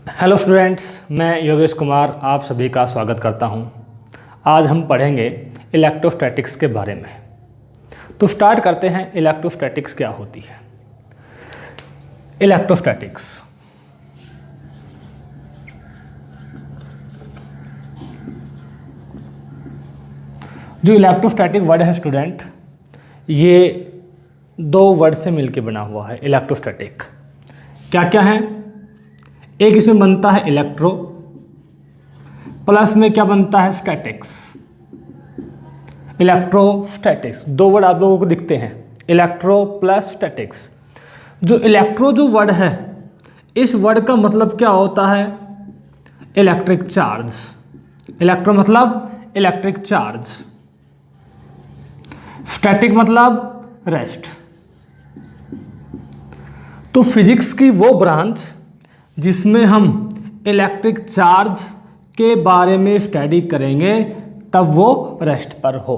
Hello students, मैं योगेश कुमार आप सभी का स्वागत करता हूं। आज हम पढ़ेंगे इलेक्ट्रोस्टैटिक्स के बारे में। तो स्टार्ट करते हैं, इलेक्ट्रोस्टैटिक्स क्या होती है। इलेक्ट्रोस्टैटिक्स जो इलेक्ट्रोस्टैटिक वर्ड है स्टूडेंट, ये दो वर्ड से मिलकर बना हुआ है। इलेक्ट्रोस्टैटिक क्या क्या है? एक इसमें बनता है इलेक्ट्रो, प्लस में क्या बनता है स्टैटिक्स। इलेक्ट्रोस्टैटिक्स दो वर्ड आप लोगों को दिखते हैं, इलेक्ट्रो प्लस स्टैटिक्स। जो इलेक्ट्रो जो वर्ड है, इस वर्ड का मतलब क्या होता है? Electric charge. इलेक्ट्रो मतलब इलेक्ट्रिक चार्ज, स्टैटिक मतलब रेस्ट। तो फिजिक्स की वो ब्रांच जिसमें हम इलेक्ट्रिक चार्ज के बारे में स्टडी करेंगे, तब वो रेस्ट पर हो।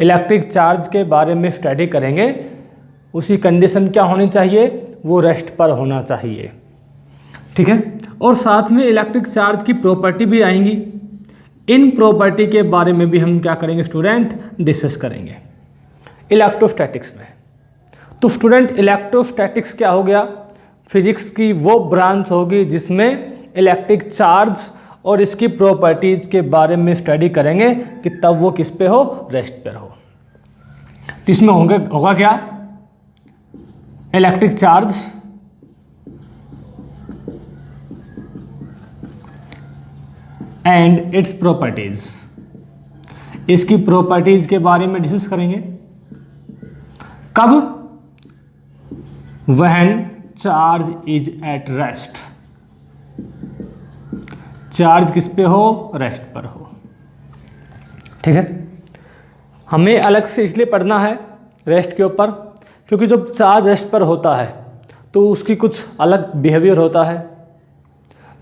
इलेक्ट्रिक चार्ज के बारे में स्टडी करेंगे, उसी कंडीशन क्या होनी चाहिए? वो रेस्ट पर होना चाहिए। ठीक है। और साथ में इलेक्ट्रिक चार्ज की प्रॉपर्टी भी आएंगी। इन प्रॉपर्टी के बारे में भी हम क्या करेंगे स्टूडेंट? डिस्कस करेंगे इलेक्ट्रोस्टैटिक्स में। तो स्टूडेंट, इलेक्ट्रोस्टैटिक्स क्या हो गया? फिजिक्स की वो ब्रांच होगी जिसमें इलेक्ट्रिक चार्ज और इसकी प्रॉपर्टीज़ के बारे में स्टडी करेंगे कि तब वो किस पे हो? रेस्ट पर हो। तो इसमें होगा क्या? Electric charge and its properties, इसकी प्रॉपर्टीज के बारे में डिस्कस करेंगे। कब? When charge is at rest. Charge किस पे हो? रेस्ट पर हो। ठीक है। हमें अलग से इसलिए पढ़ना है रेस्ट के ऊपर, क्योंकि जब चार्ज रेस्ट पर होता है तो उसकी कुछ अलग बिहेवियर होता है।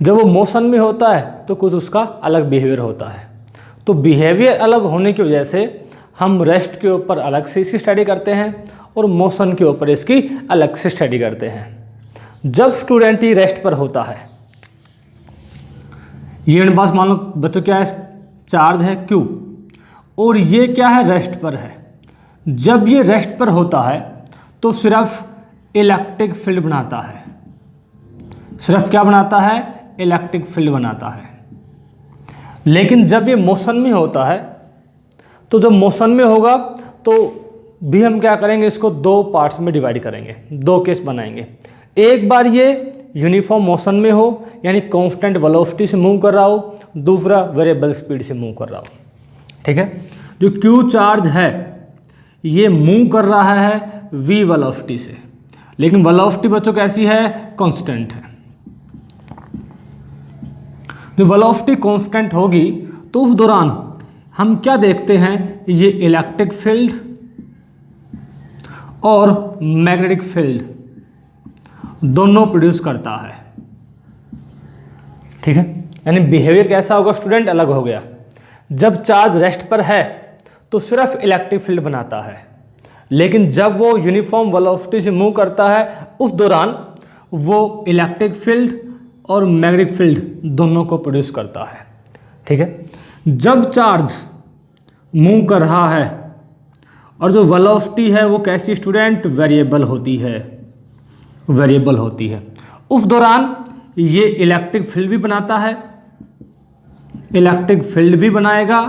जब वो मोशन में होता है तो कुछ उसका अलग बिहेवियर होता है। तो बिहेवियर अलग होने की वजह से हम रेस्ट के ऊपर अलग से इसकी स्टडी करते हैं और मोशन के ऊपर इसकी अलग से स्टडी करते हैं। जब स्टूडेंट ही रेस्ट पर होता है, ये मेरे पास मान लो बच्चों क्या है? चार्ज है Q, और ये क्या है? रेस्ट पर है। जब ये रेस्ट पर होता है तो सिर्फ इलेक्ट्रिक फील्ड बनाता है। सिर्फ क्या बनाता है? इलेक्ट्रिक फील्ड बनाता है। लेकिन जब ये मोशन में होता है, तो जब मोशन में होगा तो भी हम क्या करेंगे? इसको दो पार्ट्स में डिवाइड करेंगे, दो केस बनाएंगे। एक बार ये यूनिफॉर्म मोशन में हो, यानी कांस्टेंट वेलोसिटी से मूव कर रहा हो, दूसरा वेरिएबल स्पीड से मूव कर रहा हो। ठीक है। जो Q चार्ज है ये मूव कर रहा है V वेलोसिटी से, लेकिन वेलोसिटी बच्चों कैसी है? कांस्टेंट है। जो वेलोसिटी कांस्टेंट होगी तो उस दौरान हम क्या देखते हैं? ये इलेक्ट्रिक फील्ड और मैग्नेटिक फील्ड दोनों प्रोड्यूस करता है। ठीक है। यानी बिहेवियर कैसा होगा स्टूडेंट? अलग हो गया। जब चार्ज रेस्ट पर है तो सिर्फ इलेक्ट्रिक फील्ड बनाता है, लेकिन जब वो यूनिफॉर्म वेलोसिटी से मूव करता है उस दौरान वो इलेक्ट्रिक फील्ड और मैग्नेटिक फील्ड दोनों को प्रोड्यूस करता है। ठीक है। जब चार्ज मूव कर रहा है और जो वेलोसिटी है वो कैसी स्टूडेंट? वेरिएबल होती है। वेरिएबल होती है। उस दौरान ये इलेक्ट्रिक फील्ड भी बनाता है, इलेक्ट्रिक फील्ड भी बनाएगा,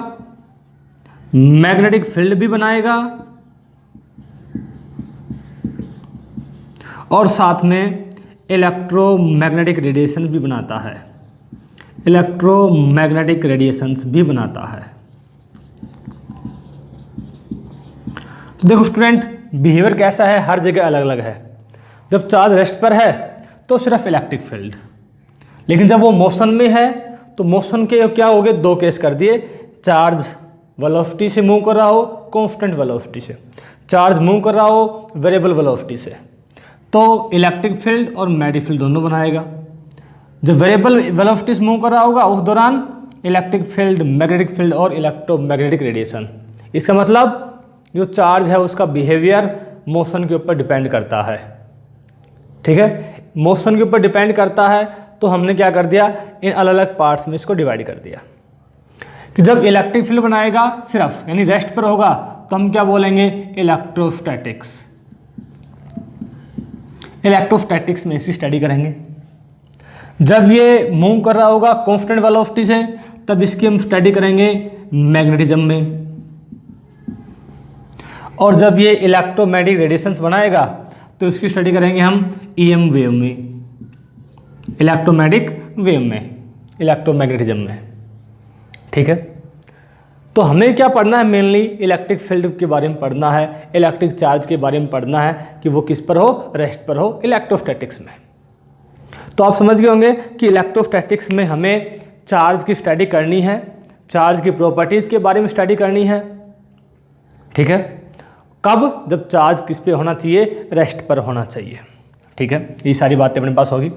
मैग्नेटिक फील्ड भी बनाएगा, और साथ में इलेक्ट्रोमैग्नेटिक रेडिएशन भी बनाता है। इलेक्ट्रोमैग्नेटिक रेडिएशंस भी बनाता है। तो देखो स्टूडेंट, बिहेवियर कैसा है? हर जगह अलग अलग है। जब चार्ज रेस्ट पर है तो सिर्फ इलेक्ट्रिक फील्ड, लेकिन जब वो मोशन में है तो मोशन के क्या हो गए? दो केस कर दिए। चार्ज वेलोसिटी से मूव कर रहा हो, कांस्टेंट वेलोसिटी से। चार्ज मूव कर रहा हो वेरिएबल वेलोसिटी से, तो इलेक्ट्रिक फील्ड और मैग्नेटिक फील्ड दोनों बनाएगा। जब वेरिएबल वेलोसिटी से मूव कर रहा होगा उस दौरान इलेक्ट्रिक फील्ड, मैग्नेटिक फील्ड और इलेक्ट्रोमैग्नेटिक रेडिएशन। इसका मतलब जो चार्ज है उसका बिहेवियर मोशन के ऊपर डिपेंड करता है। ठीक है, मोशन के ऊपर डिपेंड करता है तो हमने क्या कर दिया, इन अलग अलग पार्ट्स में इसको डिवाइड कर दिया कि जब इलेक्ट्रिक फील्ड बनाएगा सिर्फ यानी रेस्ट पर होगा तो हम क्या बोलेंगे, इलेक्ट्रोस्टैटिक्स। इलेक्ट्रोस्टैटिक्स में इसकी स्टडी करेंगे। जब ये मूव कर रहा होगा कांस्टेंट वेलोसिटी से तब इसकी हम स्टडी करेंगे मैग्नेटिज्म में। और जब ये इलेक्ट्रोमैग्नेटिक रेडिएशंस बनाएगा तो इसकी स्टडी करेंगे हम ईएम वेव में, इलेक्ट्रोमैग्नेटिक वेव में, इलेक्ट्रोमैग्नेटिज्म में। ठीक है, तो हमें क्या पढ़ना है, मेनली इलेक्ट्रिक फील्ड के बारे में पढ़ना है, इलेक्ट्रिक चार्ज के बारे में पढ़ना है कि वो किस पर हो, रेस्ट पर हो, इलेक्ट्रोस्टैटिक्स में। तो आप समझ गए होंगे कि इलेक्ट्रोस्टैटिक्स में हमें चार्ज की स्टडी करनी है, चार्ज की प्रॉपर्टीज़ के बारे में स्टडी करनी है। ठीक है, कब, जब चार्ज किस पे होना चाहिए, रेस्ट पर होना चाहिए। ठीक है, ये सारी बातें अपने पास होगी।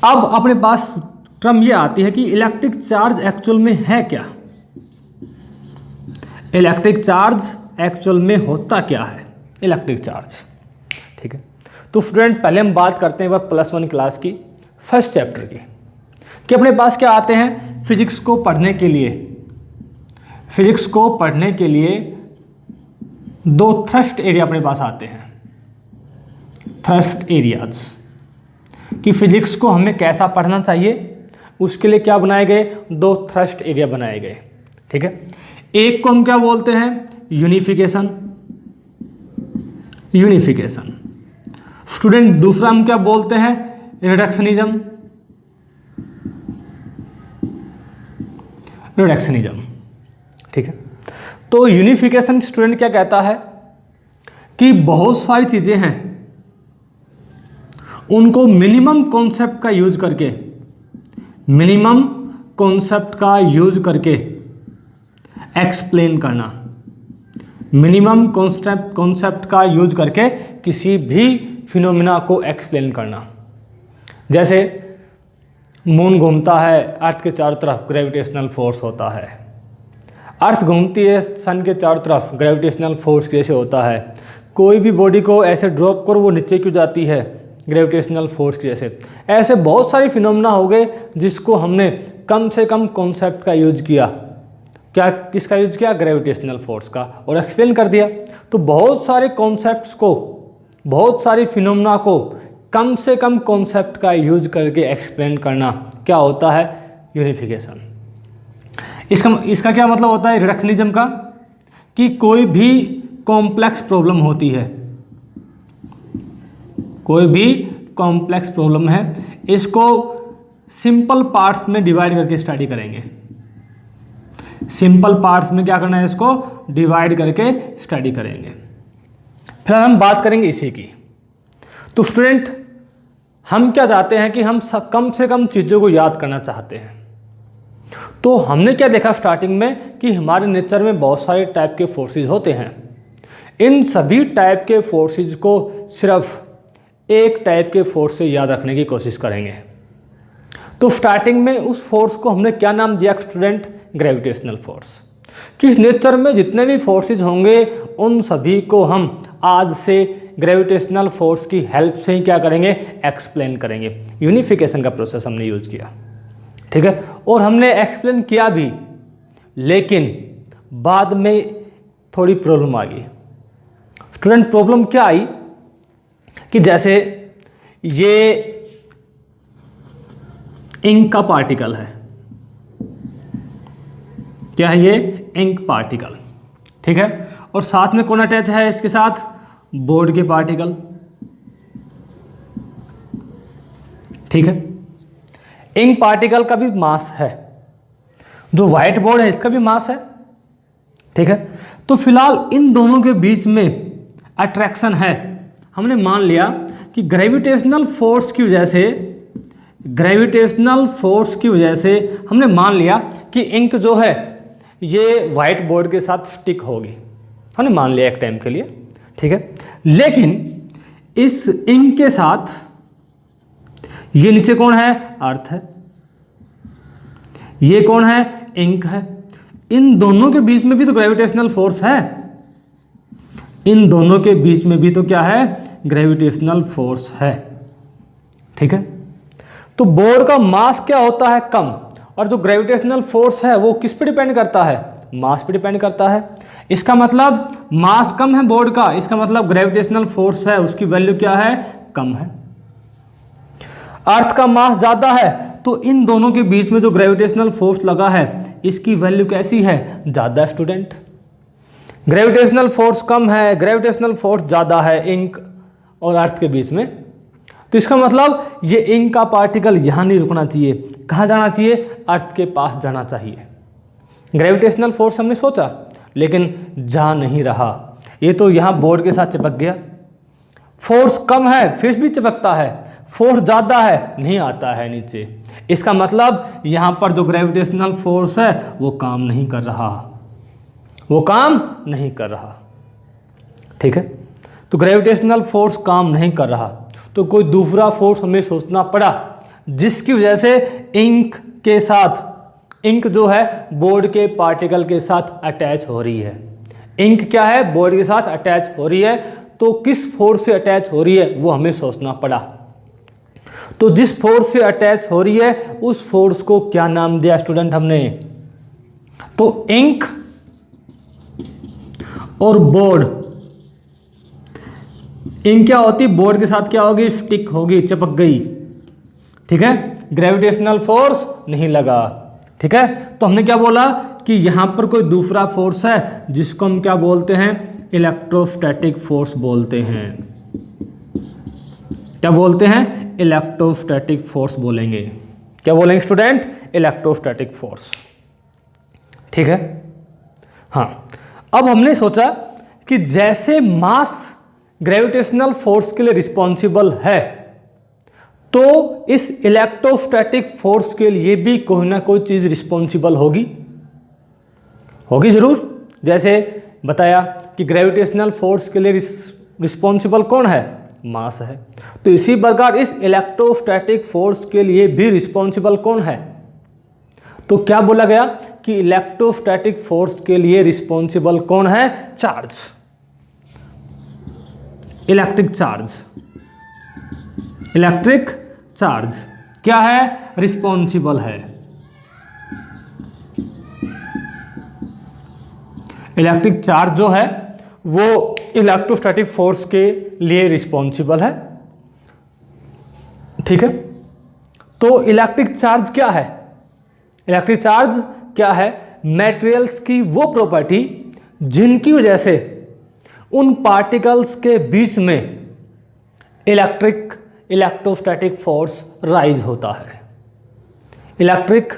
अब अपने पास टर्म ये आती है कि इलेक्ट्रिक चार्ज एक्चुअल में है क्या, इलेक्ट्रिक चार्ज एक्चुअल में होता क्या है, इलेक्ट्रिक चार्ज। ठीक है, तो स्टूडेंट पहले हम बात करते हैं +1 क्लास की फर्स्ट चैप्टर की, कि अपने पास क्या आते हैं, फिजिक्स को पढ़ने के लिए, फिजिक्स को पढ़ने के लिए 2 थ्रस्ट एरिया अपने पास आते हैं, थ्रस्ट एरियाज, कि फिजिक्स को हमें कैसा पढ़ना चाहिए, उसके लिए क्या बनाए गए, 2 थ्रस्ट एरिया बनाए गए। ठीक है, एक को हम क्या बोलते हैं, यूनिफिकेशन, यूनिफिकेशन। स्टूडेंट दूसरा हम क्या बोलते हैं, रिडक्शनिज्म, रिडक्शनिज्म। ठीक है, तो यूनिफिकेशन स्टूडेंट क्या कहता है कि बहुत सारी चीज़ें हैं उनको मिनिमम कॉन्सेप्ट का यूज करके, मिनिमम कॉन्सेप्ट का यूज करके एक्सप्लेन करना, मिनिमम कॉन्सेप्ट का यूज करके किसी भी फिनोमिना को एक्सप्लेन करना। जैसे मून घूमता है, अर्थ के चारों तरफ ग्रेविटेशनल फोर्स होता है, अर्थ घूमती है सन के चारों तरफ, ग्रेविटेशनल फोर्स कैसे होता है, कोई भी बॉडी को ऐसे ड्रॉप करो वो नीचे क्यों जाती है, ग्रेविटेशनल फोर्स की वजह से। ऐसे बहुत सारे फिनोमेना हो गए जिसको हमने कम से कम कॉन्सेप्ट का यूज किया, क्या किसका यूज किया, ग्रेविटेशनल फोर्स का, और एक्सप्लेन कर दिया। तो बहुत सारे कॉन्सेप्ट्स को, बहुत सारी फिनोमेना को कम से कम कॉन्सेप्ट का यूज करके एक्सप्लेन करना क्या होता है, यूनिफिकेशन। इसका क्या मतलब होता है रिडक्शनिज्म का, कि कोई भी कॉम्प्लेक्स प्रॉब्लम होती है, कोई भी कॉम्प्लेक्स प्रॉब्लम है, इसको सिंपल पार्ट्स में डिवाइड करके स्टडी करेंगे। सिंपल पार्ट्स में क्या करना है, इसको डिवाइड करके स्टडी करेंगे। फिर हम बात करेंगे इसी की। तो स्टूडेंट हम क्या चाहते हैं कि हम कम से कम चीज़ों को याद करना चाहते हैं। तो हमने क्या देखा स्टार्टिंग में कि हमारे नेचर में बहुत सारे टाइप के फोर्सेस होते हैं। इन सभी टाइप के फोर्सेस को सिर्फ एक टाइप के फोर्स से याद रखने की कोशिश करेंगे। तो स्टार्टिंग में उस फोर्स को हमने क्या नाम दिया स्टूडेंट, ग्रेविटेशनल फोर्स। किस नेचर में जितने भी फोर्सेस होंगे उन सभी को हम आज से ग्रेविटेशनल फोर्स की हेल्प से ही क्या करेंगे, एक्सप्लेन करेंगे। यूनिफिकेशन का प्रोसेस हमने यूज किया, ठीक है, और हमने एक्सप्लेन किया भी, लेकिन बाद में थोड़ी प्रॉब्लम आ गई। स्टूडेंट प्रॉब्लम क्या आई कि जैसे ये इंक का पार्टिकल है, क्या है ये, इंक पार्टिकल, ठीक है, और साथ में कौन अटैच है इसके साथ, बोर्ड के पार्टिकल, ठीक है। इंक पार्टिकल का भी मास है, जो व्हाइट बोर्ड है इसका भी मास है, ठीक है। तो फिलहाल इन दोनों के बीच में अट्रैक्शन है। हमने मान लिया कि ग्रेविटेशनल फोर्स की वजह से, ग्रेविटेशनल फोर्स की वजह से हमने मान लिया कि इंक जो है ये व्हाइट बोर्ड के साथ स्टिक होगी, हमने मान लिया एक टाइम के लिए, ठीक है। लेकिन इस इंक के साथ ये नीचे कौन है, अर्थ है, ये कौन है, इंक है। इन दोनों के बीच में भी तो ग्रेविटेशनल फोर्स है, इन दोनों के बीच में भी तो क्या है, ग्रेविटेशनल फोर्स है, ठीक है। तो बोर्ड का मास क्या होता है, कम, और जो ग्रेविटेशनल फोर्स है वो किस पे डिपेंड करता है, मास पे डिपेंड करता है। इसका मतलब मास कम है बोर्ड का, इसका मतलब ग्रेविटेशनल फोर्स है उसकी वैल्यू क्या है, कम है। अर्थ का मास ज़्यादा है तो इन दोनों के बीच में जो ग्रेविटेशनल फोर्स लगा है इसकी वैल्यू कैसी है, ज़्यादा। स्टूडेंट, ग्रेविटेशनल फोर्स कम है, ग्रेविटेशनल फोर्स ज़्यादा है इंक और अर्थ के बीच में, तो इसका मतलब ये इंक का पार्टिकल यहाँ नहीं रुकना चाहिए, कहाँ जाना चाहिए, अर्थ के पास जाना चाहिए। ग्रेविटेशनल फोर्स हमने सोचा लेकिन जा नहीं रहा, ये तो यहाँ बोर्ड के साथ चिपक गया। फोर्स कम है फिर भी चिपकता है, फोर्स ज़्यादा है नहीं आता है नीचे, इसका मतलब यहाँ पर जो ग्रेविटेशनल फोर्स है वो काम नहीं कर रहा, वो काम नहीं कर रहा। ठीक है, तो ग्रेविटेशनल फोर्स काम नहीं कर रहा तो कोई दूसरा फोर्स हमें सोचना पड़ा जिसकी वजह से इंक के साथ, इंक जो है बोर्ड के पार्टिकल के साथ अटैच हो रही है। इंक क्या है, बोर्ड के साथ अटैच हो रही है, तो किस फोर्स से अटैच हो रही है वो हमें सोचना पड़ा। तो जिस फोर्स से अटैच हो रही है उस फोर्स को क्या नाम दिया स्टूडेंट हमने, तो इंक और बोर्ड, इंक क्या होती, बोर्ड के साथ क्या होगी, स्टिक होगी, चिपक गई। ठीक है, ग्रेविटेशनल फोर्स नहीं लगा। ठीक है, तो हमने क्या बोला कि यहां पर कोई दूसरा फोर्स है जिसको हम क्या बोलते हैं, इलेक्ट्रोस्टैटिक फोर्स बोलते हैं। क्या बोलते हैं, इलेक्ट्रोस्टैटिक फोर्स बोलेंगे। क्या बोलेंगे स्टूडेंट, इलेक्ट्रोस्टैटिक फोर्स। ठीक है, हाँ, अब हमने सोचा कि जैसे मास ग्रेविटेशनल फोर्स के लिए रिस्पॉन्सिबल है तो इस इलेक्ट्रोस्टैटिक फोर्स के लिए भी कोई ना कोई चीज़ रिस्पॉन्सिबल होगी, होगी जरूर। जैसे बताया कि ग्रेविटेशनल फोर्स के लिए रिस्पॉन्सिबल कौन है, मास है, तो इसी प्रकार इस इलेक्ट्रोस्टैटिक फोर्स के लिए भी रिस्पॉन्सिबल कौन है, तो क्या बोला गया कि इलेक्ट्रोस्टैटिक फोर्स के लिए रिस्पॉन्सिबल कौन है, charge, electric charge. Electric charge क्या है, रिस्पॉन्सिबल है। इलेक्ट्रिक चार्ज जो है वो इलेक्ट्रोस्टैटिक फोर्स के लिए रिस्पॉन्सिबल है। ठीक है, तो इलेक्ट्रिक चार्ज क्या है, इलेक्ट्रिक चार्ज क्या है, मटेरियल्स की वो प्रॉपर्टी जिनकी वजह से उन पार्टिकल्स के बीच में इलेक्ट्रोस्टैटिक फोर्स राइज होता है, इलेक्ट्रिक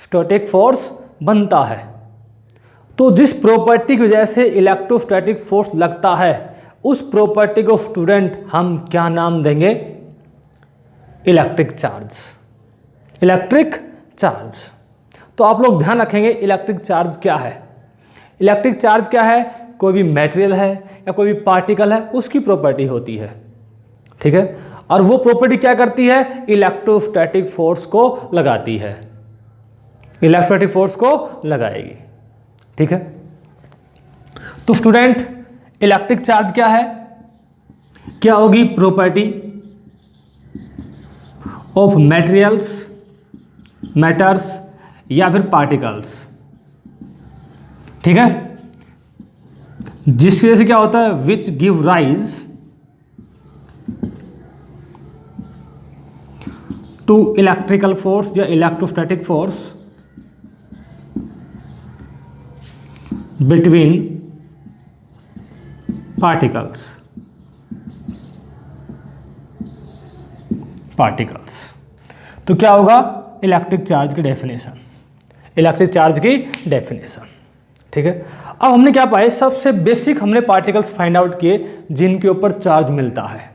स्टैटिक फोर्स बनता है। तो जिस प्रॉपर्टी की वजह से इलेक्ट्रोस्टैटिक फोर्स लगता है उस प्रॉपर्टी को स्टूडेंट हम क्या नाम देंगे, इलेक्ट्रिक चार्ज, इलेक्ट्रिक चार्ज। तो आप लोग ध्यान रखेंगे इलेक्ट्रिक चार्ज क्या है। इलेक्ट्रिक चार्ज क्या है, कोई भी मटेरियल है या कोई भी पार्टिकल है उसकी प्रॉपर्टी होती है। ठीक है, और वो प्रॉपर्टी क्या करती है, इलेक्ट्रोस्टैटिक फोर्स को लगाती है, इलेक्ट्रोस्टैटिक फोर्स को लगाएगी। ठीक है, तो स्टूडेंट इलेक्ट्रिक चार्ज क्या है, क्या होगी, प्रॉपर्टी ऑफ मटेरियल्स, मैटर्स या फिर पार्टिकल्स। ठीक है, जिसकी वजह से क्या होता है, which give rise to electrical force या इलेक्ट्रोस्टैटिक फोर्स बिटवीन पार्टिकल्स, तो क्या होगा, इलेक्ट्रिक चार्ज की डेफिनेशन, इलेक्ट्रिक चार्ज की डेफिनेशन। ठीक है, अब हमने क्या पाया, सबसे बेसिक हमने पार्टिकल्स फाइंड आउट किए जिनके ऊपर चार्ज मिलता है,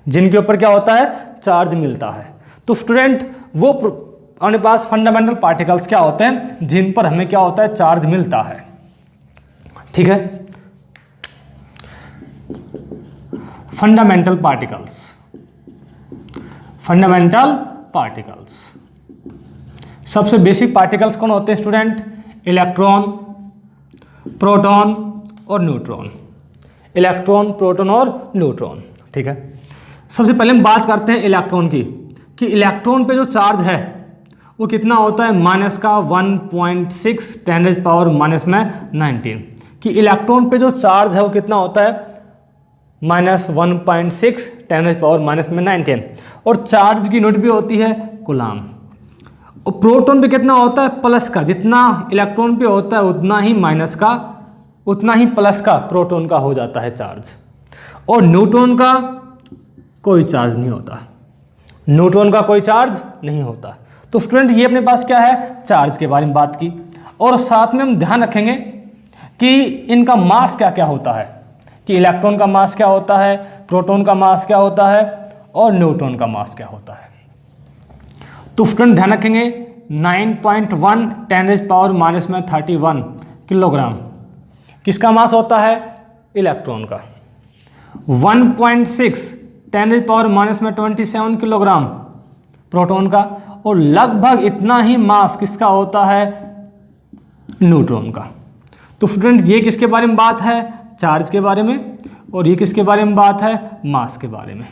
जिनके ऊपर क्या होता है, चार्ज मिलता है। तो स्टूडेंट वो अपने पास फंडामेंटल पार्टिकल्स क्या होते हैं जिन पर हमें क्या होता है, चार्ज मिलता है। ठीक है, फंडामेंटल पार्टिकल्स, फंडामेंटल पार्टिकल्स, सबसे बेसिक पार्टिकल्स कौन होते हैं स्टूडेंट, इलेक्ट्रॉन, प्रोटॉन और न्यूट्रॉन, इलेक्ट्रॉन, प्रोटॉन और न्यूट्रॉन। ठीक है, सबसे पहले हम बात करते हैं इलेक्ट्रॉन की कि इलेक्ट्रॉन पे जो चार्ज है वो कितना होता है, माइनस का 1.6 10⁻⁻19, कि इलेक्ट्रॉन पे जो चार्ज है वो कितना होता है, -1.6 10⁻⁻19, और चार्ज की यूनिट भी होती है कूलाम। और प्रोटॉन पे कितना होता है, प्लस का, जितना इलेक्ट्रॉन पे होता है उतना ही माइनस का, उतना ही प्लस का प्रोटॉन का हो जाता है चार्ज। और न्यूट्रॉन का कोई चार्ज नहीं होता, न्यूट्रॉन का कोई चार्ज नहीं होता। तो स्टूडेंट ये अपने पास क्या है, चार्ज के बारे में बात की, और साथ में हम ध्यान रखेंगे कि इनका मास क्या क्या होता है, कि इलेक्ट्रॉन का मास क्या होता है, प्रोटॉन का मास क्या होता है, और न्यूट्रॉन का मास क्या होता है। तो स्टूडेंट ध्यान रखेंगे 9.1 10⁻⁻31 किलोग्राम किसका मास होता है, इलेक्ट्रॉन का। 1.6 10⁻⁻27 किलोग्राम प्रोटॉन का, और लगभग इतना ही मास किसका होता है, न्यूट्रॉन का। तो स्टूडेंट ये किसके बारे में बात है, चार्ज के बारे में, और ये किसके बारे में बात है, मास के बारे में।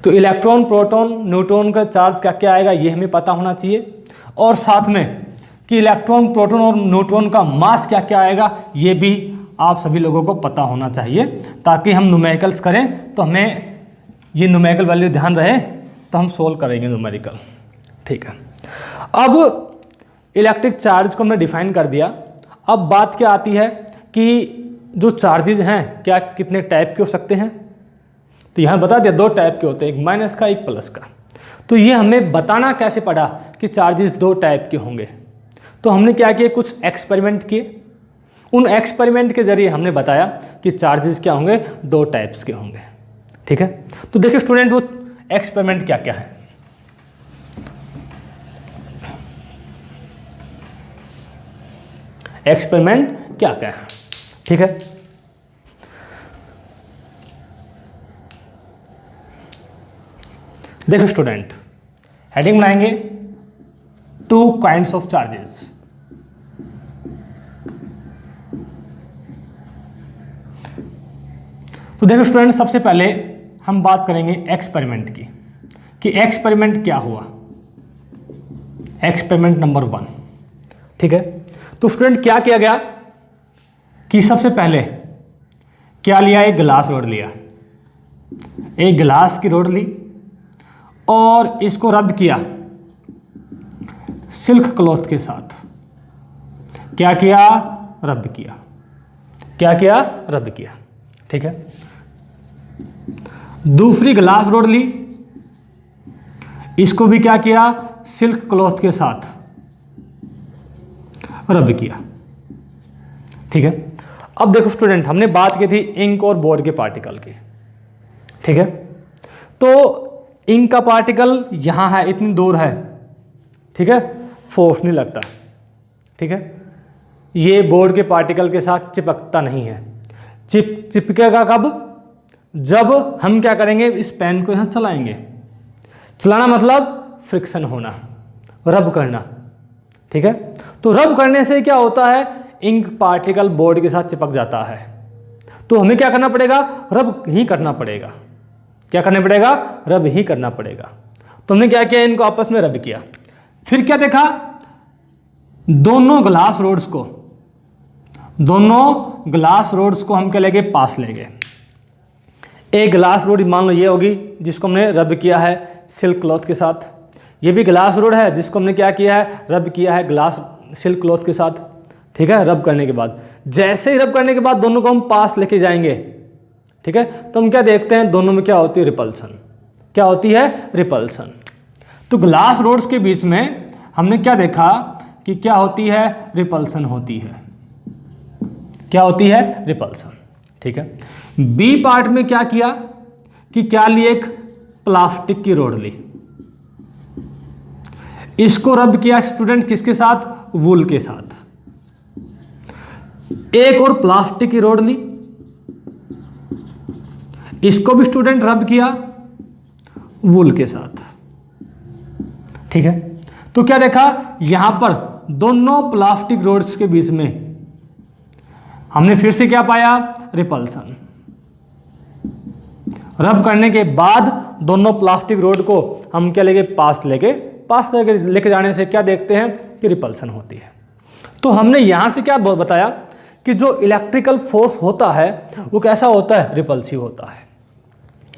तो इलेक्ट्रॉन, प्रोटॉन, न्यूट्रॉन का चार्ज क्या क्या आएगा ये हमें पता होना चाहिए, और साथ में कि इलेक्ट्रॉन, प्रोटॉन और न्यूट्रॉन का मास क्या क्या आएगा ये भी आप सभी लोगों को पता होना चाहिए, ताकि हम न्यूमेरिकल्स करें तो हमें ये न्यूमेरिकल वैल्यू ध्यान रहे, तो हम सोल्व करेंगे न्यूमेरिकल। ठीक है, अब इलेक्ट्रिक चार्ज को हमने डिफाइन कर दिया। अब बात क्या आती है कि जो चार्जेज हैं क्या कितने टाइप के हो सकते हैं। तो यहाँ बता दिया 2 टाइप के होते हैं, एक माइनस का, एक प्लस का। तो ये हमें बताना कैसे पड़ा कि चार्जेस 2 टाइप के होंगे। तो हमने क्या किया, कुछ एक्सपेरिमेंट किए, उन एक्सपेरिमेंट के जरिए हमने बताया कि चार्जेस क्या होंगे, 2 टाइप्स के होंगे। ठीक है, तो देखिए स्टूडेंट वो एक्सपेरिमेंट क्या क्या है। एक्सपेरिमेंट क्या क्या है, ठीक है। देखो स्टूडेंट, हेडिंग बनाएंगे 2 काइंड्स ऑफ चार्जेस। तो देखो स्टूडेंट, सबसे पहले हम बात करेंगे एक्सपेरिमेंट की, कि एक्सपेरिमेंट क्या हुआ। एक्सपेरिमेंट नंबर 1, ठीक है। तो स्टूडेंट क्या किया गया कि सबसे पहले क्या लिया, एक गिलास रोड लिया, एक गिलास की रोड ली और इसको रब किया सिल्क क्लॉथ के साथ। क्या किया, रब किया। क्या किया, रब किया, ठीक है। दूसरी ग्लास रोड ली, इसको भी क्या किया, सिल्क क्लॉथ के साथ रब किया, ठीक है। अब देखो स्टूडेंट, हमने बात की थी इंक और बोर्ड के पार्टिकल की, ठीक है। तो इंक का पार्टिकल यहां है, इतनी दूर है, ठीक है, फोर्स नहीं लगता, ठीक है। ये बोर्ड के पार्टिकल के साथ चिपकता नहीं है। चिपकेगा कब, जब हम क्या करेंगे, इस पेन को यहां चलाएंगे। चलाना मतलब फ्रिक्शन होना, रब करना, ठीक है। तो रब करने से क्या होता है, इंक पार्टिकल बोर्ड के साथ चिपक जाता है। तो हमें क्या करना पड़ेगा, रब ही करना पड़ेगा। क्या करना पड़ेगा, रब ही करना पड़ेगा। तो हमने क्या किया, इनको आपस में रब किया। फिर क्या देखा, दोनों ग्लास रोड्स को हम क्या ले गए, पास ले गए। एक ग्लास रोड मान लो ये होगी जिसको हमने रब किया है सिल्क क्लॉथ के साथ। ये भी ग्लास रोड है जिसको हमने क्या किया है, रब किया है ग्लास सिल्क क्लॉथ के साथ, ठीक है। रब करने के बाद, जैसे ही रब करने के बाद दोनों को हम पास लेके जाएंगे, ठीक है। तो हम क्या देखते हैं, दोनों में क्या होती है, रिपल्सन। क्या होती है, रिपल्सन। तो ग्लास रोड्स के बीच में हमने क्या देखा कि क्या होती है, रिपल्सन होती है। क्या होती है, रिपल्सन, ठीक है। बी पार्ट में क्या किया कि क्या ली, एक प्लास्टिक की रोड ली, इसको रब किया स्टूडेंट किसके साथ, वूल के साथ। एक और प्लास्टिक की रोड ली, इसको भी स्टूडेंट रब किया वूल के साथ, ठीक है। तो क्या देखा, यहां पर दोनों प्लास्टिक रोड्स के बीच में हमने फिर से क्या पाया, रिपल्सन। रब करने के बाद दोनों प्लास्टिक रोड को हम क्या पास लेके जाने से क्या देखते हैं कि रिपल्सन होती है। तो हमने यहाँ से क्या बताया कि जो इलेक्ट्रिकल फोर्स होता है वो कैसा होता है, रिपल्सिव होता है।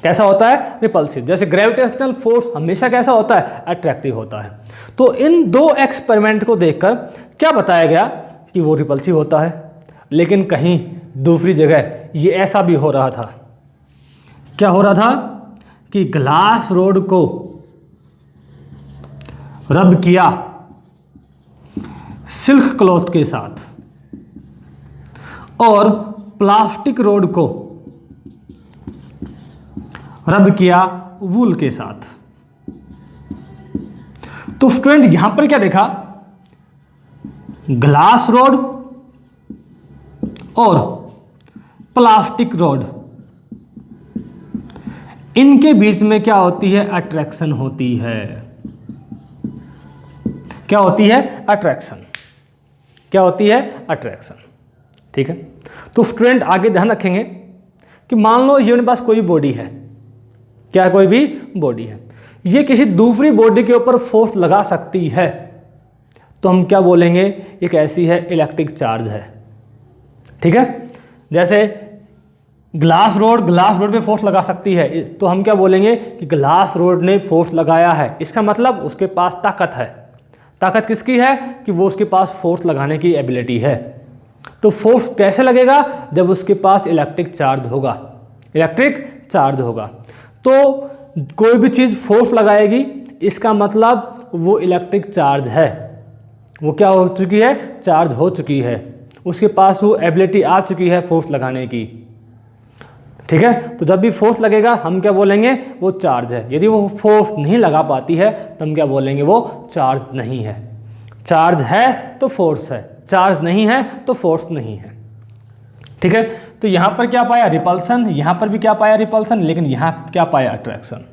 कैसा होता है, रिपल्सिव। जैसे ग्रेविटेशनल फोर्स हमेशा कैसा होता है, अट्रैक्टिव होता है। तो इन दो एक्सपेरिमेंट को देखकर क्या बताया गया कि वो रिपल्सिव होता है। लेकिन कहीं दूसरी जगह ये ऐसा भी हो रहा था, क्या हो रहा था कि ग्लास रोड को रब किया सिल्क क्लॉथ के साथ और प्लास्टिक रोड को रब किया वूल के साथ। तो स्टूडेंट यहां पर क्या देखा, ग्लास रोड और प्लास्टिक रोड, इनके बीच में क्या होती है, अट्रैक्शन होती है। क्या होती है, अट्रैक्शन। क्या होती है, अट्रैक्शन। ठीक है। तो स्टूडेंट आगे ध्यान रखेंगे कि मान लो ये मेरे पास कोई बॉडी है, क्या कोई भी बॉडी है, ये किसी दूसरी बॉडी के ऊपर फोर्स लगा सकती है, तो हम क्या बोलेंगे, एक ऐसी है इलेक्ट्रिक चार्ज है। ठीक है। जैसे ग्लास रोड पे फोर्स लगा सकती है, तो हम क्या बोलेंगे कि ग्लास रोड ने फोर्स लगाया है। इसका मतलब उसके पास ताकत है। ताकत किसकी है कि वो उसके पास फोर्स लगाने की एबिलिटी है। तो फोर्स कैसे लगेगा, जब उसके पास इलेक्ट्रिक चार्ज होगा। इलेक्ट्रिक चार्ज होगा तो कोई भी चीज़ फोर्स लगाएगी, इसका मतलब वो इलेक्ट्रिक चार्ज है। वो क्या हो चुकी है, चार्ज हो चुकी है, उसके पास वो एबिलिटी आ चुकी है फोर्स लगाने की। ठीक है। तो जब भी फोर्स लगेगा हम क्या बोलेंगे, वो चार्ज है। यदि वो फोर्स नहीं लगा पाती है तो हम क्या बोलेंगे, वो चार्ज नहीं है। चार्ज है तो फोर्स है, चार्ज नहीं है तो फोर्स नहीं है। ठीक है। तो यहां पर क्या पाया, रिपल्सन। यहां पर भी क्या पाया, रिपल्सन। लेकिन यहां क्या पाया, अट्रैक्शन।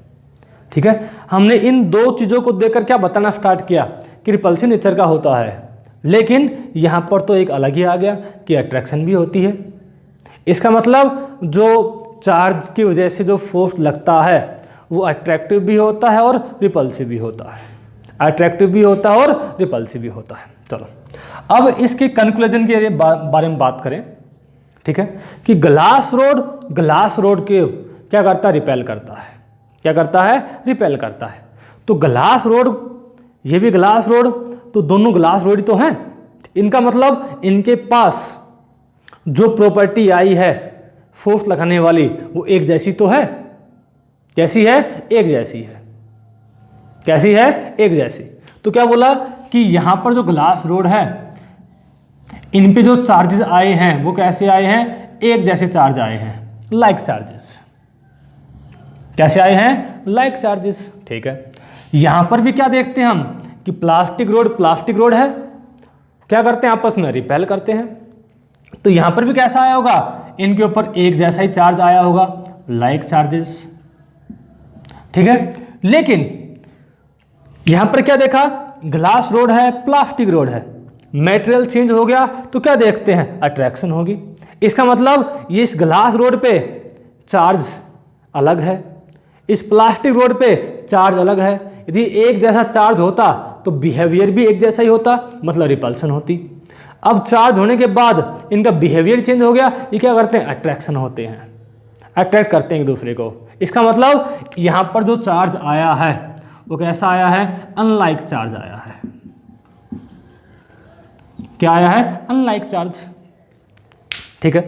ठीक है। हमने इन दो चीज़ों को देखकर क्या बताना स्टार्ट किया कि रिपल्सिव नेचर का होता है, लेकिन यहां पर तो एक अलग ही आ गया कि अट्रैक्शन भी होती है। इसका मतलब जो चार्ज की वजह से जो फोर्स लगता है वो अट्रैक्टिव भी होता है और रिपल्सिव भी होता है। अट्रैक्टिव भी होता है और रिपल्सिव भी होता है। चलो अब इसके कंक्लूजन के बारे में बात करें। ठीक है। कि ग्लास रोड के क्या करता है, रिपेल करता है। क्या करता है, रिपेल करता है। तो ग्लास रोड, ये भी ग्लास रोड, तो दोनों ग्लास रोड तो हैं। इनका मतलब इनके पास जो प्रॉपर्टी आई है फोर्स लगाने वाली, वो एक जैसी तो है। कैसी है, एक जैसी है। कैसी है, एक जैसी। तो क्या बोला कि यहां पर जो ग्लास रोड है, इन पे जो चार्जेस आए हैं वो कैसे आए हैं, एक जैसे चार्ज आए हैं, लाइक चार्जेस। कैसे आए हैं, लाइक चार्जेस। ठीक है। यहां पर भी क्या देखते हैं हम कि प्लास्टिक रोड है, क्या करते हैं, आपस में रिपेल करते हैं। तो यहां पर भी कैसा आया होगा, इनके ऊपर एक जैसा ही चार्ज आया होगा, लाइक चार्जेस। ठीक है। लेकिन यहां पर क्या देखा, ग्लास रोड है, प्लास्टिक रोड है, मेटेरियल चेंज हो गया तो क्या देखते हैं, अट्रैक्शन होगी। इसका मतलब ये इस ग्लास रोड पे चार्ज अलग है, इस प्लास्टिक रोड पे चार्ज अलग है। यदि एक जैसा चार्ज होता तो बिहेवियर भी एक जैसा ही होता, मतलब रिपल्सन होती। अब चार्ज होने के बाद इनका बिहेवियर चेंज हो गया, ये क्या करते हैं, अट्रैक्शन होते हैं, अट्रैक्ट करते हैं एक दूसरे को। इसका मतलब यहां पर जो चार्ज आया है वो कैसा आया है, अनलाइक चार्ज आया है। क्या आया है, अनलाइक चार्ज। ठीक है।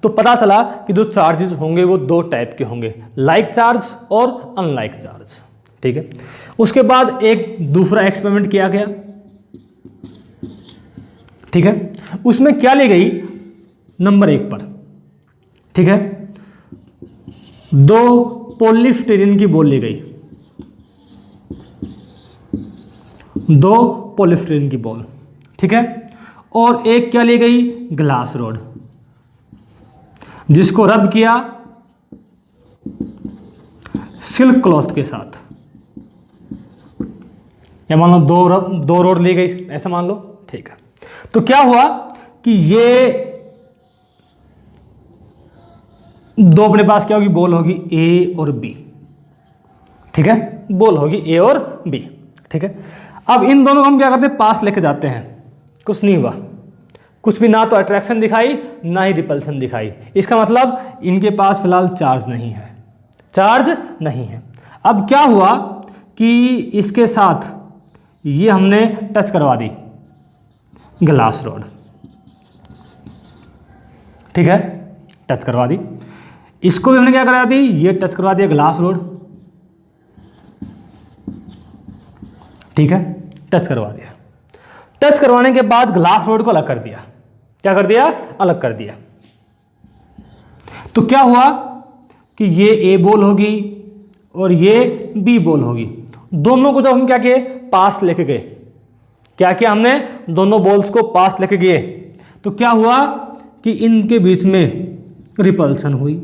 तो पता चला कि जो चार्जेस होंगे वो दो टाइप के होंगे, लाइक चार्ज और अनलाइक चार्ज। ठीक है। उसके बाद एक दूसरा एक्सपेरिमेंट किया गया। ठीक है। उसमें क्या ली गई, नंबर 1 पर, ठीक है, 2 पॉलीस्टीरीन की बॉल ली गई, 2 पॉलीस्टीरीन की बॉल। ठीक है। और एक क्या ली गई, ग्लास रोड, जिसको रब किया सिल्क क्लॉथ के साथ। या मान लो दो रोड ली गई, ऐसा मान लो। ठीक है। तो क्या हुआ कि ये दो अपने पास क्या होगी, बॉल होगी ए और बी, ठीक है, बॉल होगी ए और बी, ठीक है। अब इन दोनों को हम क्या करते हैं, पास लेके जाते हैं, कुछ नहीं हुआ, कुछ भी, ना तो अट्रैक्शन दिखाई ना ही रिपल्सन दिखाई, इसका मतलब इनके पास फिलहाल चार्ज नहीं है, चार्ज नहीं है। अब क्या हुआ कि इसके साथ ये हमने टच करवा दी ग्लास रॉड, ठीक है, टच करवा दी, इसको भी हमने क्या करा दी, ये टच करवा दिया ग्लास रॉड, ठीक है, टच करवा दिया। टच करवाने के बाद ग्लास रॉड को अलग कर दिया, क्या कर दिया, अलग कर दिया। तो क्या हुआ कि ये ए बॉल होगी और ये बी बॉल होगी, दोनों को जब हम क्या किए, पास लेके गए, क्या किया हमने, दोनों बॉल्स को पास लेके गए, तो क्या हुआ कि इनके बीच में रिपल्सन हुई,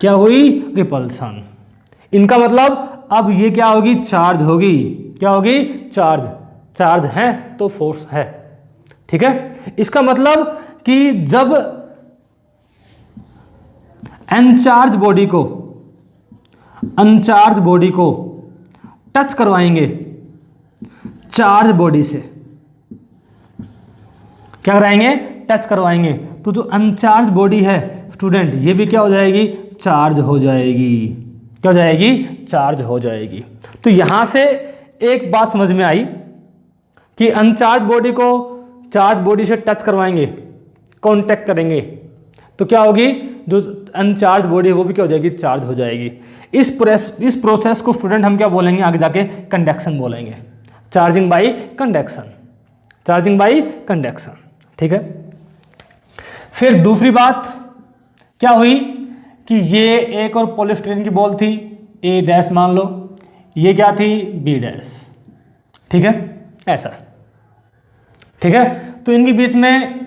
क्या हुई, रिपल्सन। इनका मतलब अब ये क्या होगी, चार्ज होगी, क्या होगी, चार्ज, चार्ज है तो फोर्स है, ठीक है। इसका मतलब कि जब अनचार्ज बॉडी को टच करवाएंगे चार्ज बॉडी से, क्या कराएंगे, टच करवाएंगे, तो जो अनचार्ज बॉडी है स्टूडेंट, ये भी क्या हो जाएगी, चार्ज हो जाएगी, क्या हो जाएगी, चार्ज हो जाएगी। तो यहां से एक बात समझ में आई कि अनचार्ज बॉडी को चार्ज बॉडी से टच करवाएंगे, कांटेक्ट करेंगे, तो क्या होगी, जो अनचार्ज बॉडी है वो भी क्या हो जाएगी, चार्ज हो जाएगी। इस प्रोसेस को स्टूडेंट हम क्या बोलेंगे, आगे जाके कंडक्शन बोलेंगे, charging by conduction, charging by conduction, ठीक है। फिर दूसरी बात क्या हुई कि ये एक और पॉलीस्टाइरीन की बॉल थी, ए डैश मान लो, ये क्या थी, बी डैश, ठीक है, ऐसा, ठीक है। तो इनके बीच में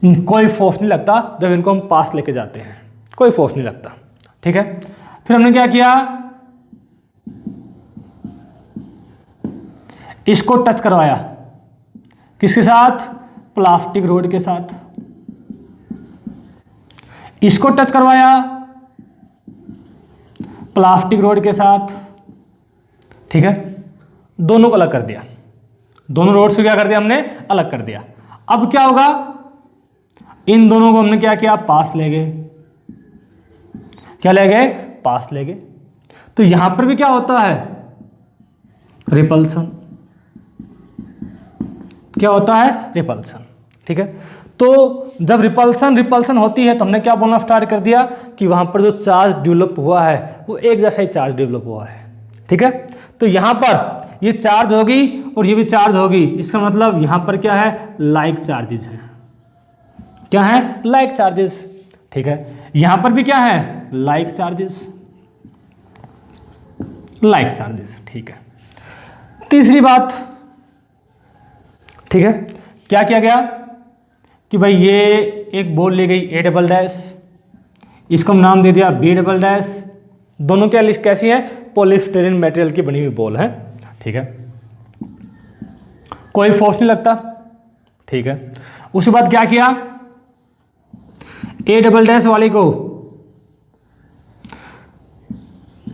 कोई फोर्स नहीं लगता जब इनको हम पास लेके जाते हैं, कोई फोर्स नहीं लगता, ठीक है। फिर हमने क्या किया, इसको टच करवाया, किसके साथ, प्लास्टिक रोड के साथ, इसको टच करवाया प्लास्टिक रोड के साथ, ठीक है, दोनों को अलग कर दिया, दोनों रोड्स को क्या कर दिया हमने, अलग कर दिया। अब क्या होगा, इन दोनों को हमने क्या किया, पास ले गए, क्या ले गए, पास ले गए, तो यहां पर भी क्या होता है, रिपल्सन, क्या होता है, रिपल्सन, ठीक है। तो जब रिपल्सन होती है तो हमने क्या बोलना स्टार्ट कर दिया कि वहां पर जो चार्ज डेवलप हुआ है वो एक जैसा ही चार्ज डेवलप हुआ है, ठीक है। तो यहां पर ये चार्ज होगी और ये भी चार्ज होगी, इसका मतलब यहां पर क्या है, लाइक चार्जेस है, क्या है, लाइक चार्जेस, ठीक है। यहां पर भी क्या है, लाइक चार्जेस, लाइक चार्जेस, ठीक है। तीसरी बात, ठीक है, क्या किया गया कि भाई ये एक बॉल ली गई ए डबल डैश, इसको हम नाम दे दिया बी डबल डैश, दोनों क्या लिस्ट कैसी है, पॉलीस्टाइरीन मटेरियल की बनी हुई बॉल है, ठीक है, कोई फोर्स नहीं लगता, ठीक है। उसके बाद क्या किया, ए डबल डैश वाली को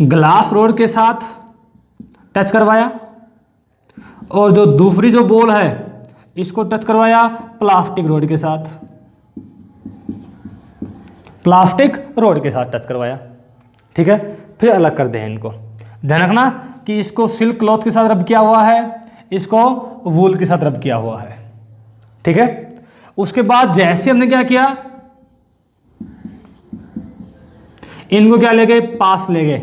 ग्लास रोड के साथ टच करवाया और जो दूसरी जो बॉल है इसको टच करवाया प्लास्टिक रोड के साथ, प्लास्टिक रोड के साथ टच करवाया, ठीक है। फिर अलग कर दें इनको, ध्यान रखना कि इसको सिल्क क्लॉथ के साथ रब किया हुआ है, इसको वूल के साथ रब किया हुआ है, ठीक है। उसके बाद जैसे हमने क्या किया, इनको क्या ले गए, पास ले गए,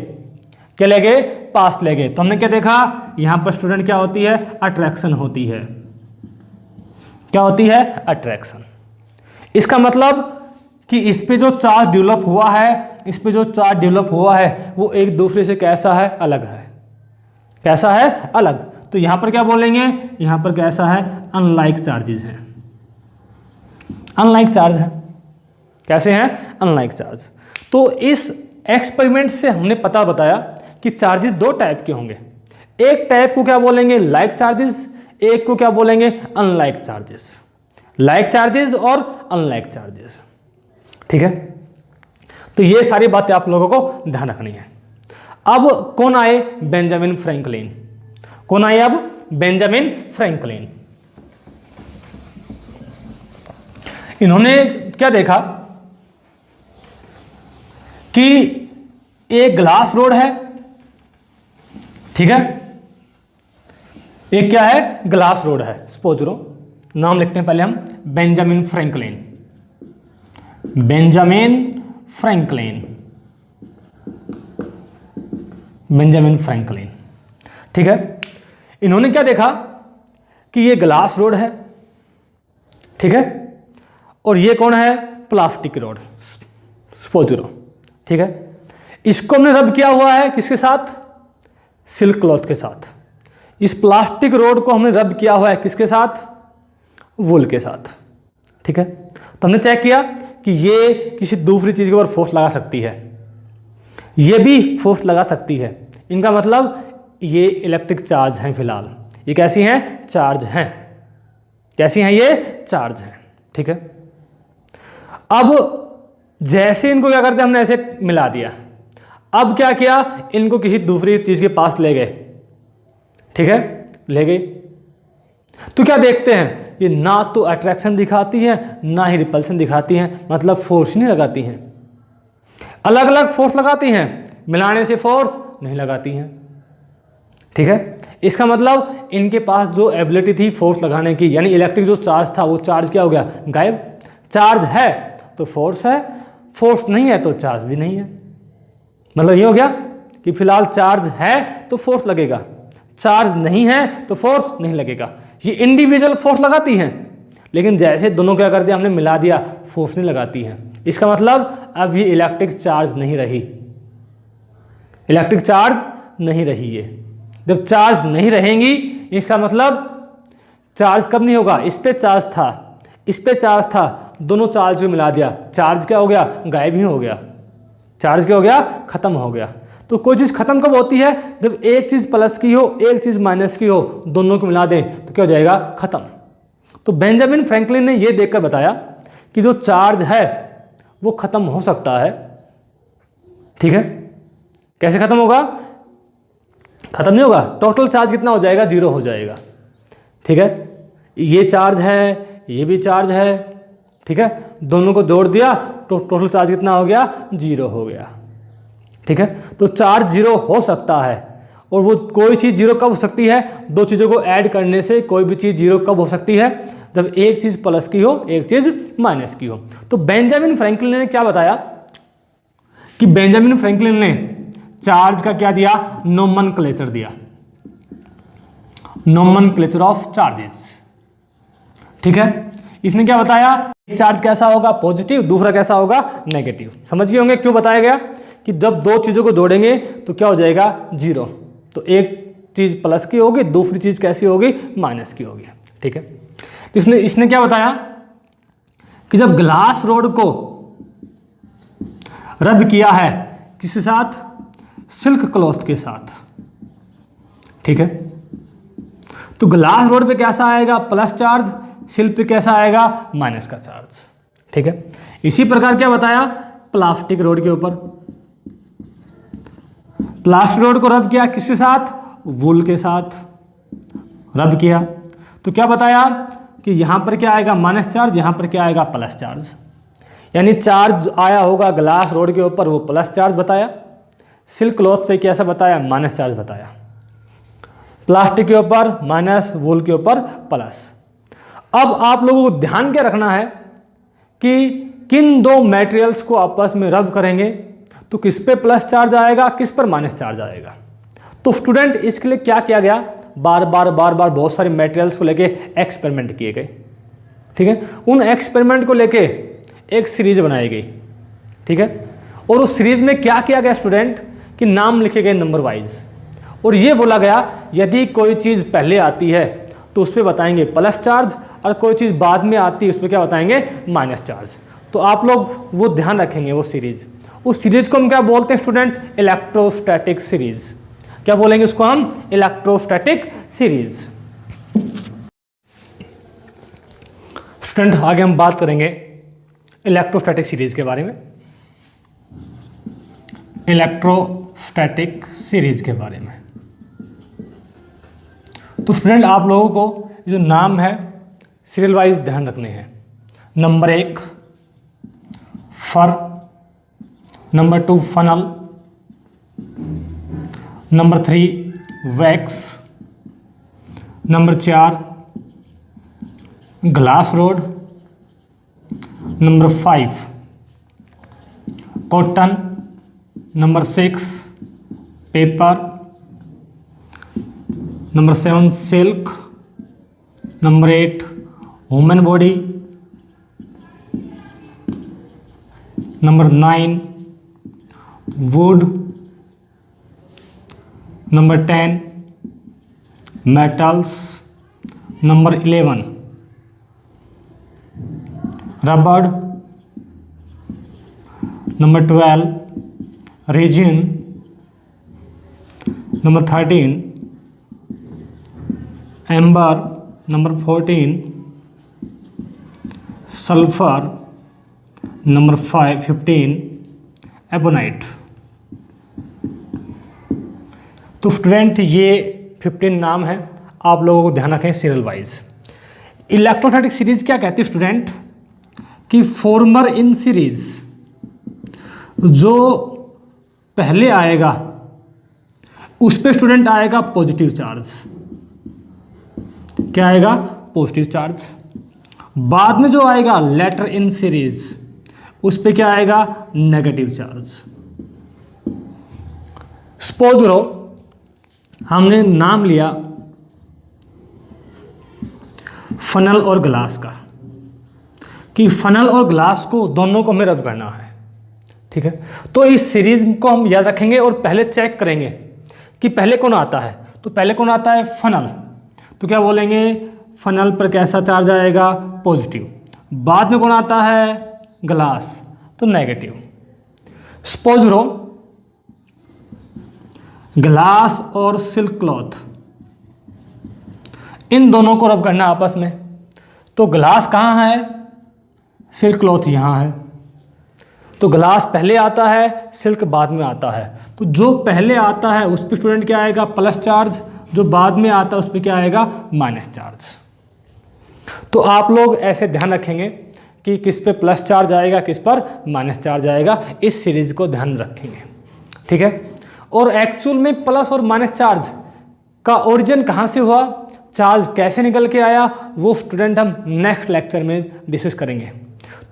क्या ले गए, पास ले गए। तो हमने क्या देखा, यहां पर स्टूडेंट क्या होती है, अट्रैक्शन होती है, क्या होती है, अट्रैक्शन। इसका मतलब कि इस पे जो चार्ज डेवलप हुआ है, इस पे जो चार्ज डेवलप हुआ है वो एक दूसरे से कैसा है, अलग है, कैसा है, अलग। तो यहां पर क्या बोलेंगे, यहां पर कैसा है, अनलाइक चार्जेस है, अनलाइक चार्ज है, कैसे हैं, अनलाइक चार्ज। तो इस एक्सपेरिमेंट से हमने पता बताया कि चार्जेस दो टाइप के होंगे, एक टाइप को क्या बोलेंगे, लाइक चार्जेस, एक को क्या बोलेंगे, अनलाइक चार्जेस, लाइक चार्जेस और अनलाइक चार्जेस, ठीक है, तो ये सारी बातें आप लोगों को ध्यान रखनी है। अब कौन आए? Benjamin Franklin. कौन आए अब? Benjamin Franklin. इन्होंने क्या देखा कि एक ग्लास रोड है, ठीक है, एक क्या है? ग्लास रोड है। सपोज करो, नाम लिखते हैं पहले हम, Benjamin Franklin. Benjamin Franklin, Benjamin Franklin, ठीक है। इन्होंने क्या देखा कि ये ग्लास रोड है, ठीक है, और ये कौन है? प्लास्टिक रोड, सपोज करो, ठीक है। इसको हमने रब किया हुआ है किसके साथ? सिल्क क्लॉथ के साथ। इस प्लास्टिक रोड को हमने रब किया हुआ है किसके साथ? वूल के साथ, ठीक है। तो हमने चेक किया कि ये किसी दूसरी चीज के ऊपर फोर्स लगा सकती है, ये भी फोर्स लगा सकती है। इनका मतलब ये इलेक्ट्रिक चार्ज हैं। फिलहाल ये कैसी हैं? चार्ज हैं। कैसी हैं? ये चार्ज हैं, ठीक है। अब जैसे इनको क्या करते हैं? हमने ऐसे मिला दिया। अब क्या किया? इनको किसी दूसरी चीज के पास ले गए, ठीक है, ले गए। तो क्या देखते हैं? ये ना तो अट्रैक्शन दिखाती है ना ही रिपल्सन दिखाती है, मतलब फोर्स नहीं लगाती हैं। अलग अलग फोर्स लगाती हैं, मिलाने से फोर्स नहीं लगाती हैं, ठीक है। इसका मतलब इनके पास जो एबिलिटी थी फोर्स लगाने की, यानी इलेक्ट्रिक जो चार्ज था वो चार्ज क्या हो गया? गायब। चार्ज है तो फोर्स है, फोर्स नहीं है तो चार्ज भी नहीं है। मतलब ये हो गया कि फिलहाल चार्ज है तो फोर्स लगेगा, चार्ज नहीं है तो फोर्स नहीं लगेगा। ये इंडिविजुअल फोर्स लगाती हैं, लेकिन जैसे दोनों क्या कर दिया? हमने मिला दिया, फोर्स नहीं लगाती हैं। इसका मतलब अब ये इलेक्ट्रिक चार्ज नहीं रही, इलेक्ट्रिक चार्ज नहीं रही। ये जब चार्ज नहीं रहेंगी, इसका मतलब चार्ज कब नहीं होगा? इस पे चार्ज था, इस पे चार्ज था, दोनों चार्ज को मिला दिया, चार्ज क्या हो गया? गायब ही हो गया। चार्ज क्या हो गया? खत्म हो गया। तो कोई चीज़ खत्म कब होती है? जब एक चीज़ प्लस की हो, एक चीज़ माइनस की हो, दोनों को मिला दें तो क्या हो जाएगा? खत्म। तो बेंजामिन फ्रैंकलिन ने यह देखकर बताया कि जो चार्ज है वो खत्म हो सकता है, ठीक है। कैसे खत्म होगा? खत्म नहीं होगा, टोटल चार्ज कितना हो जाएगा? 0 हो जाएगा, ठीक है। ये चार्ज है, ये भी चार्ज है, ठीक है, दोनों को जोड़ दिया तो टोटल चार्ज कितना हो गया? 0 हो गया, ठीक है। तो चार्ज 0 हो सकता है, और वो कोई चीज़ 0 कब हो सकती है? दो चीज़ों को ऐड करने से कोई भी चीज़ 0 कब हो सकती है? जब एक चीज़ प्लस की हो, एक चीज़ माइनस की हो। तो बेंजामिन फ्रैंकलिन ने क्या बताया कि बेंजामिन फ्रैंकलिन ने चार्ज का क्या दिया? नोमेनक्लेचर दिया, नोमेनक्लेचर ऑफ चार्जेस, ठीक है। इसने क्या बताया? एक चार्ज कैसा होगा? पॉजिटिव, दूसरा कैसा होगा? नेगेटिव। समझ गए होंगे क्यों बताया गया कि जब दो चीज़ों को जोड़ेंगे तो क्या हो जाएगा? 0। तो एक चीज़ प्लस की होगी, दूसरी चीज़ कैसी होगी? माइनस की होगी, ठीक है। तो इसने क्या बताया कि जब ग्लास रोड को रब किया है किसके साथ? सिल्क क्लॉथ के साथ, ठीक है। तो ग्लास रोड पे कैसा आएगा? प्लस चार्ज, सिल्क पे कैसा आएगा? माइनस का चार्ज, ठीक है। इसी प्रकार क्या बताया? प्लास्टिक रोड के ऊपर, प्लास्टिक रोड को रब किया किसके साथ? वूल के साथ रब किया। तो क्या बताया कि यहां पर क्या आएगा? माइनस चार्ज, यहां पर क्या आएगा? Plus charge. यानी चार्ज आया होगा ग्लास रोड के ऊपर, वो प्लस चार्ज बताया। सिल्क क्लॉथ पे कैसा बताया? माइनस चार्ज बताया। प्लास्टिक के ऊपर माइनस, वूल के ऊपर प्लस। अब आप लोगों को ध्यान क्या रखना है कि किन दो मटेरियल्स को आपस में रब करेंगे तो किस पे प्लस चार्ज आएगा, किस पर माइनस चार्ज आएगा। तो स्टूडेंट इसके लिए क्या किया गया? बार बार बहुत सारे मटेरियल्स को लेके एक्सपेरिमेंट किए गए, ठीक है। उन एक्सपेरिमेंट को लेके एक सीरीज बनाई गई, ठीक है। और उस सीरीज में क्या किया गया स्टूडेंट कि नाम लिखे गए नंबर वाइज, और ये बोला गया यदि कोई चीज़ पहले आती है तो उस पर बताएंगे प्लस चार्ज, और कोई चीज़ बाद में आती है उस पर क्या बताएंगे? Minus charge. तो आप लोग वो ध्यान रखेंगे वो सीरीज। उस सीरीज को हम क्या बोलते हैं स्टूडेंट? Electrostatic series. क्या बोलेंगे उसको हम? Electrostatic series. स्टूडेंट आगे हम बात करेंगे इलेक्ट्रोस्टैटिक सीरीज के बारे में, इलेक्ट्रोस्टैटिक सीरीज के बारे में। तो स्टूडेंट आप लोगों को जो नाम है सीरियल वाइज ध्यान रखने हैं। Number 1 fur, number 2 funnel, number 3 wax, number 4 glass rod, number 5 cotton, number 6 paper, number 7 silk, number 8 human body, number 9 wood, number 10 metals, number 11 rubber, number 12 resin, number 13 amber, number 14 sulphur, number 15 ebonite. तो student ये 15 नाम है, आप लोगों को ध्यान रखें serial wise. Electrostatic series क्या कहती है स्टूडेंट कि फॉर्मर इन सीरीज, जो पहले आएगा उस पे स्टूडेंट आएगा पॉजिटिव चार्ज। क्या आएगा? Positive charge. बाद में जो आएगा लेटर इन सीरीज, उस पे क्या आएगा? Negative charge. सपोज करो हमने नाम लिया फनल और ग्लास का, कि फनल और ग्लास को दोनों को हमें रब करना है। ठीक है, तो इस सीरीज को हम याद रखेंगे और पहले चेक करेंगे कि पहले कौन आता है। तो पहले कौन आता है? फनल। तो क्या बोलेंगे? फनल पर कैसा चार्ज आएगा? पॉजिटिव। बाद में कौन आता है? ग्लास, तो नेगेटिव। सपोज करो ग्लास और सिल्क क्लॉथ, इन दोनों को रब करना आपस में। तो ग्लास कहाँ है? सिल्क क्लॉथ यहाँ है। तो ग्लास पहले आता है, सिल्क बाद में आता है। तो जो पहले आता है उस पर स्टूडेंट क्या आएगा? Plus charge. जो बाद में आता है उस पर क्या आएगा? Minus charge. तो आप लोग ऐसे ध्यान रखेंगे कि किस पे प्लस चार्ज आएगा, किस पर माइनस चार्ज आएगा। इस सीरीज को ध्यान रखेंगे। ठीक है, और एक्चुअल में प्लस और माइनस चार्ज का ओरिजिन कहाँ से हुआ, चार्ज कैसे निकल के आया, वो स्टूडेंट हम नेक्स्ट लेक्चर में डिस्कस करेंगे।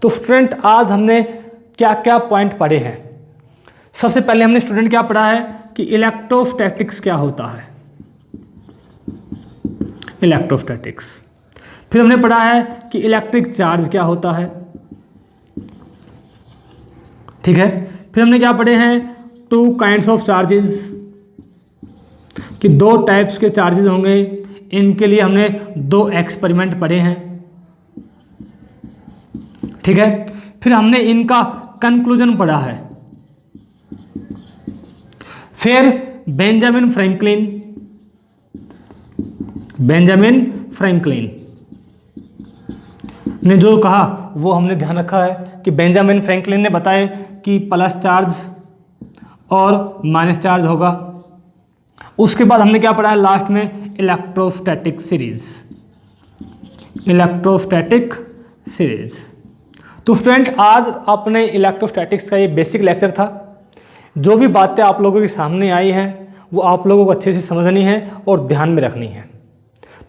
तो स्टूडेंट आज हमने क्या क्या पॉइंट पढ़े हैं। सबसे पहले हमने स्टूडेंट क्या पढ़ा है कि इलेक्ट्रोस्टैटिक्स क्या होता है, इलेक्ट्रोस्टैटिक्स। फिर हमने पढ़ा है कि इलेक्ट्रिक चार्ज क्या होता है। ठीक है, फिर हमने क्या पढ़े हैं? 2 काइंड्स ऑफ चार्जेस, कि 2 टाइप्स के चार्जेस होंगे। इनके लिए हमने 2 एक्सपेरिमेंट पढ़े हैं। ठीक है, फिर हमने इनका कंक्लूजन पढ़ा है। फिर बेंजामिन फ्रैंकलिन ने जो कहा वो हमने ध्यान रखा है कि बेंजामिन फ्रैंकलिन ने बताया कि प्लस चार्ज और माइनस चार्ज होगा। उसके बाद हमने क्या पढ़ा है लास्ट में? Electrostatic series. तो स्टूडेंट आज अपने इलेक्ट्रोस्टैटिक्स का ये बेसिक लेक्चर था। जो भी बातें आप लोगों के सामने आई हैं वो आप लोगों को अच्छे से समझनी है और ध्यान में रखनी है।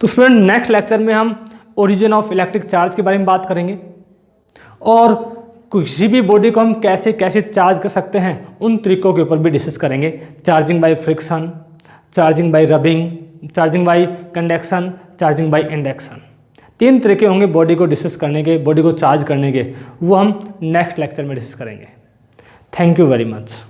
तो स्टूडेंट नेक्स्ट लेक्चर में हम ओरिजिन ऑफ इलेक्ट्रिक चार्ज के बारे में बात करेंगे और किसी भी बॉडी को हम कैसे कैसे चार्ज कर सकते हैं उन तरीकों के ऊपर भी डिस्कस करेंगे। Charging by friction, charging by rubbing, charging by conduction, charging by induction. 3 तरीके होंगे बॉडी को डिस्कस करने के, बॉडी को चार्ज करने के, वो हम नेक्स्ट लेक्चर में डिस्कस करेंगे। Thank you very much.